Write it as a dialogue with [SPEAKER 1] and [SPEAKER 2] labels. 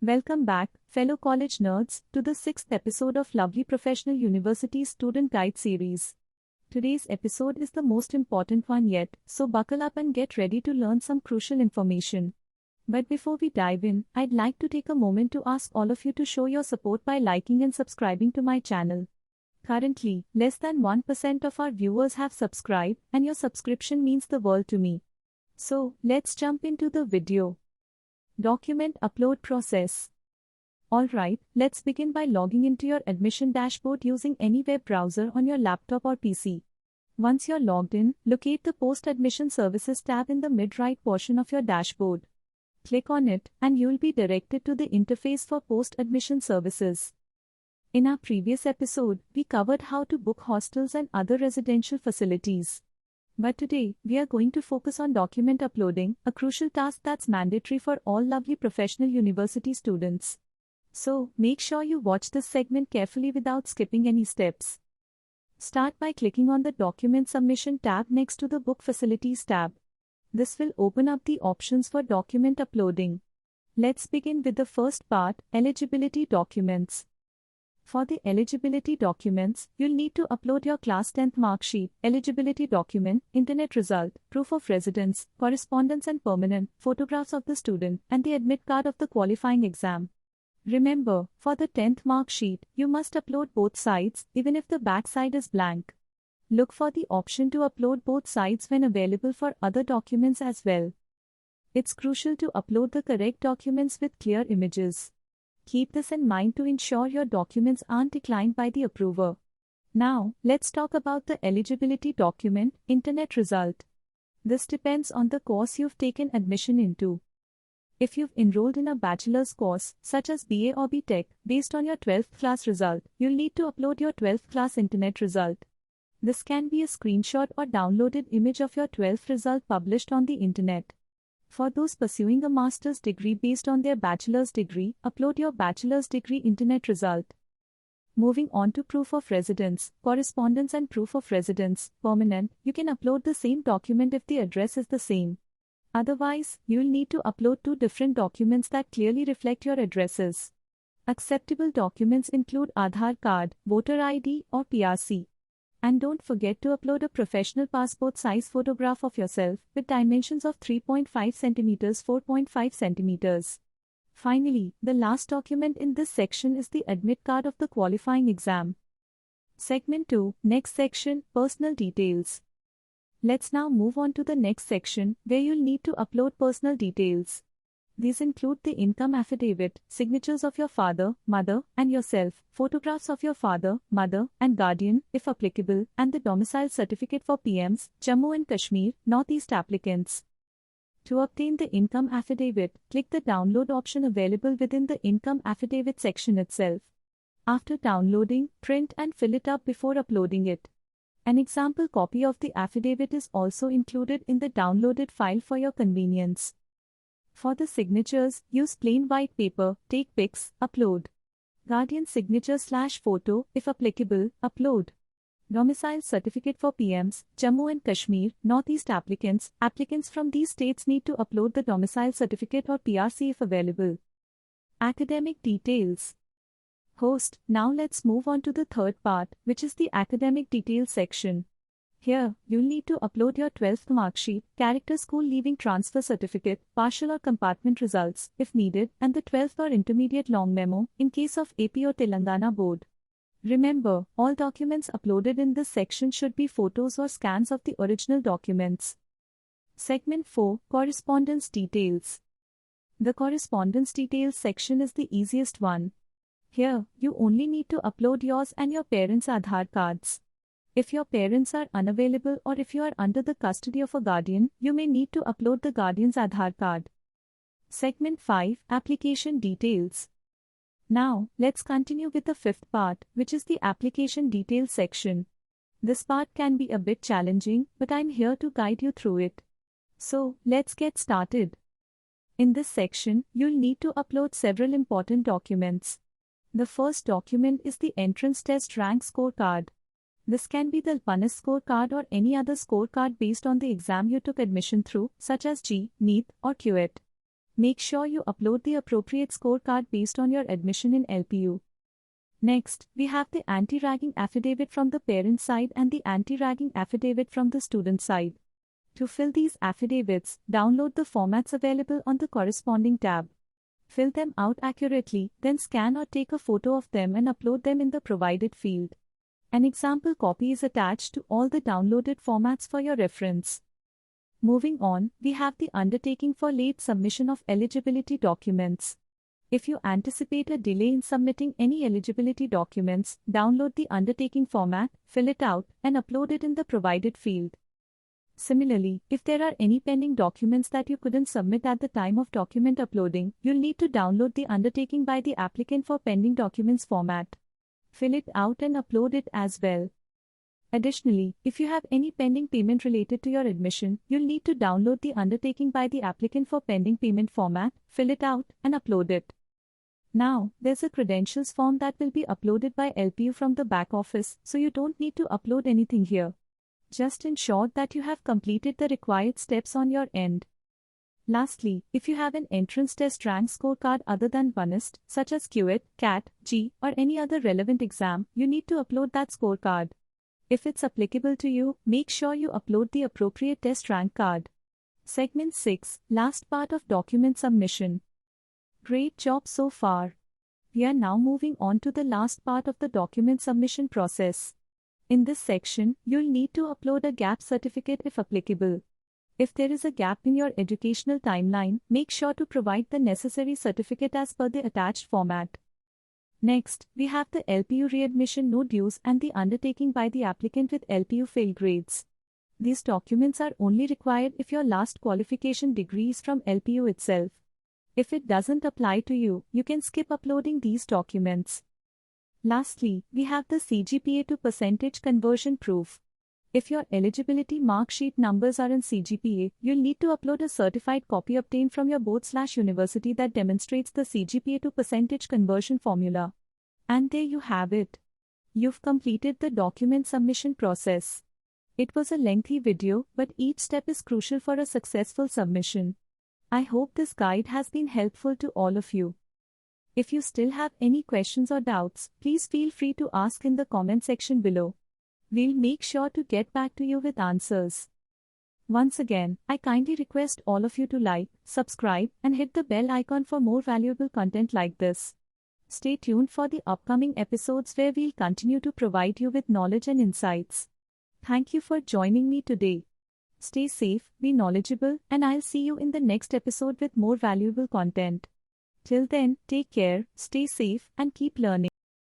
[SPEAKER 1] Welcome back, fellow college nerds, to the 6th episode of Lovely Professional University's Student Guide series. Today's episode is the most important one yet, so buckle up and get ready to learn some crucial information. But before we dive in, I'd like to take a moment to ask all of you to show your support by liking and subscribing to my channel. Currently, less than 1% of our viewers have subscribed, and your subscription means the world to me. So, let's jump into the video. Document upload process. Alright, let's begin by logging into your admission dashboard using any web browser on your laptop or PC. Once you're logged in, locate the Post-Admission Services tab in the mid-right portion of your dashboard. Click on it, and you'll be directed to the interface for post-admission services. In our previous episode, we covered how to book hostels and other residential facilities. But today, we are going to focus on document uploading, a crucial task that's mandatory for all lovely professional university students. So, make sure you watch this segment carefully without skipping any steps. Start by clicking on the Document Submission tab next to the Book Facilities tab. This will open up the options for document uploading. Let's begin with the first part, Eligibility Documents. For the eligibility documents, you'll need to upload your Class 10th mark sheet, eligibility document, internet result, proof of residence, correspondence and permanent, photographs of the student, and the admit card of the qualifying exam. Remember, for the 10th mark sheet, you must upload both sides, even if the back side is blank. Look for the option to upload both sides when available for other documents as well. It's crucial to upload the correct documents with clear images. Keep this in mind to ensure your documents aren't declined by the approver. Now, let's talk about the eligibility document, internet result. This depends on the course you've taken admission into. If you've enrolled in a bachelor's course, such as BA or BTech, based on your 12th class result, you'll need to upload your 12th class internet result. This can be a screenshot or downloaded image of your 12th result published on the internet. For those pursuing a master's degree based on their bachelor's degree, upload your bachelor's degree internet result. Moving on to proof of residence, correspondence and proof of residence, permanent, you can upload the same document if the address is the same. Otherwise, you'll need to upload two different documents that clearly reflect your addresses. Acceptable documents include Aadhaar card, voter ID, or PRC. And don't forget to upload a professional passport-size photograph of yourself with dimensions of 3.5 cm 4.5 cm. Finally, the last document in this section is the admit card of the qualifying exam. Segment 2, next section, personal details. Let's now move on to the next section, where you'll need to upload personal details. These include the income affidavit, signatures of your father, mother, and yourself, photographs of your father, mother, and guardian, if applicable, and the domicile certificate for PMs, Jammu and Kashmir, Northeast applicants. To obtain the income affidavit, click the download option available within the income affidavit section itself. After downloading, print and fill it up before uploading it. An example copy of the affidavit is also included in the downloaded file for your convenience. For the signatures, use plain white paper, take pics, upload. Guardian signature/photo, if applicable, upload. Domicile certificate for PMs, Jammu and Kashmir, Northeast applicants from these states need to upload the domicile certificate or PRC if available. Academic details. Host, now let's move on to the third part, which is the academic details section. Here, you'll need to upload your 12th mark sheet, character school leaving transfer certificate, partial or compartment results, if needed, and the 12th or intermediate long memo, in case of AP or Telangana board. Remember, all documents uploaded in this section should be photos or scans of the original documents. Segment 4, correspondence details. The correspondence details section is the easiest one. Here, you only need to upload yours and your parents' Aadhaar cards. If your parents are unavailable or if you are under the custody of a guardian, you may need to upload the guardian's Aadhaar card. Segment 5, application details. Now, let's continue with the fifth part, which is the application details section. This part can be a bit challenging, but I'm here to guide you through it. So, let's get started. In this section, you'll need to upload several important documents. The first document is the entrance test rank scorecard. This can be the LPU scorecard or any other scorecard based on the exam you took admission through, such as JEE, NEET, or QET. Make sure you upload the appropriate scorecard based on your admission in LPU. Next, we have the anti-ragging affidavit from the parent side and the anti-ragging affidavit from the student side. To fill these affidavits, download the formats available on the corresponding tab. Fill them out accurately, then scan or take a photo of them and upload them in the provided field. An example copy is attached to all the downloaded formats for your reference. Moving on, we have the undertaking for late submission of eligibility documents. If you anticipate a delay in submitting any eligibility documents, download the undertaking format, fill it out, and upload it in the provided field. Similarly, if there are any pending documents that you couldn't submit at the time of document uploading, you'll need to download the undertaking by the applicant for pending documents format. Fill it out and upload it as well. Additionally, if you have any pending payment related to your admission, you'll need to download the undertaking by the applicant for pending payment format, fill it out, and upload it. Now, there's a credentials form that will be uploaded by LPU from the back office, so you don't need to upload anything here. Just ensure that you have completed the required steps on your end. Lastly, if you have an entrance test rank scorecard other than OneST, such as QET, CAT, G, or any other relevant exam, you need to upload that scorecard. If it's applicable to you, make sure you upload the appropriate test rank card. Segment 6, last part of document submission. Great job so far. We are now moving on to the last part of the document submission process. In this section, you'll need to upload a gap certificate if applicable. If there is a gap in your educational timeline, make sure to provide the necessary certificate as per the attached format. Next, we have the LPU readmission no dues and the undertaking by the applicant with LPU fail grades. These documents are only required if your last qualification degree is from LPU itself. If it doesn't apply to you, you can skip uploading these documents. Lastly, we have the CGPA to percentage conversion proof. If your eligibility mark sheet numbers are in CGPA, you'll need to upload a certified copy obtained from your board/university that demonstrates the CGPA to percentage conversion formula. And there you have it. You've completed the document submission process. It was a lengthy video, but each step is crucial for a successful submission. I hope this guide has been helpful to all of you. If you still have any questions or doubts, please feel free to ask in the comment section below. We'll make sure to get back to you with answers. Once again, I kindly request all of you to like, subscribe, and hit the bell icon for more valuable content like this. Stay tuned for the upcoming episodes where we'll continue to provide you with knowledge and insights. Thank you for joining me today. Stay safe, be knowledgeable, and I'll see you in the next episode with more valuable content. Till then, take care, stay safe, and keep learning.